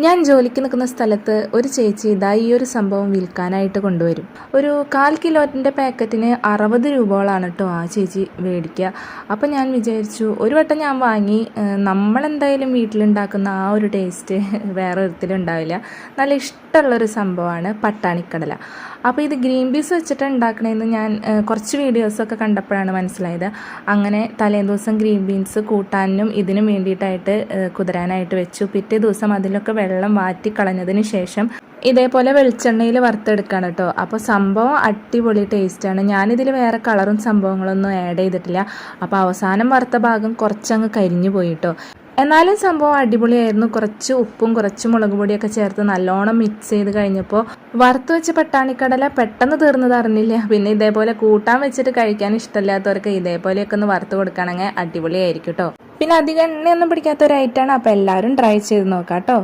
ഞാൻ ജോലിക്ക് നിൽക്കുന്ന സ്ഥലത്ത് ഒരു ചേച്ചി ഇതാ ഈ ഒരു സംഭവം വിൽക്കാനായിട്ട് കൊണ്ടുവരും. ഒരു 1/4 കിലോൻ്റെ പാക്കറ്റിന് 60 രൂപയോളാണ് കേട്ടോ ആ ചേച്ചി മേടിക്കുക. അപ്പം ഞാൻ വിചാരിച്ചു ഒരു വട്ടം ഞാൻ വാങ്ങി, നമ്മളെന്തായാലും വീട്ടിലുണ്ടാക്കുന്ന ആ ഒരു ടേസ്റ്റ് വേറെ ഒരിടത്തിലും ഉണ്ടാവില്ല. നല്ല ഇഷ്ടമുള്ളൊരു സംഭവമാണ് പട്ടാണിക്കടല. അപ്പോൾ ഇത് ഗ്രീൻ പീസ് വെച്ചിട്ട് ഉണ്ടാക്കണമെന്ന് ഞാൻ കുറച്ച് വീഡിയോസൊക്കെ കണ്ടപ്പോഴാണ് മനസ്സിലായത്. അങ്ങനെ തലേന്ന് ദിവസം ഗ്രീൻ ബീൻസ് കൂട്ടാനും ഇതിനും വേണ്ടിയിട്ടായിട്ട് കുതിരാനായിട്ട് വെച്ചു. പിറ്റേ ദിവസം അതിലൊക്കെ വെള്ളം വാറ്റി കളഞ്ഞതിന് ശേഷം ഇതേപോലെ വെളിച്ചെണ്ണയിൽ വറുത്തെടുക്കുകയാണ് കേട്ടോ. അപ്പോൾ സംഭവം അടിപൊളി ടേസ്റ്റാണ്. ഞാനിതിൽ വേറെ കളറും സംഭവങ്ങളൊന്നും ആഡ് ചെയ്തിട്ടില്ല. അപ്പോൾ അവസാനം വറുത്ത ഭാഗം കുറച്ചങ്ങ് കരിഞ്ഞു പോയി കേട്ടോ. എന്നാലും സംഭവം അടിപൊളിയായിരുന്നു. കുറച്ച് ഉപ്പും കുറച്ച് മുളക് പൊടിയൊക്കെ ചേർത്ത് നല്ലോണം മിക്സ് ചെയ്ത് കഴിഞ്ഞപ്പോൾ വറുത്ത് വെച്ച പട്ടാണിക്കടല പെട്ടെന്ന് തീർന്നത് അറിഞ്ഞില്ല. പിന്നെ ഇതേപോലെ കൂട്ടാൻ വെച്ചിട്ട് കഴിക്കാൻ ഇഷ്ടമില്ലാത്തവർക്ക് ഇതേപോലെയൊക്കെ ഒന്ന് വറുത്ത് കൊടുക്കുകയാണെങ്കിൽ അടിപൊളിയായിരിക്കും കേട്ടോ. പിന്നെ അധികം എണ്ണയൊന്നും പിടിക്കാത്ത ഒരു ഐറ്റമാണ്. അപ്പോൾ എല്ലാവരും ട്രൈ ചെയ്ത് നോക്കാം കേട്ടോ.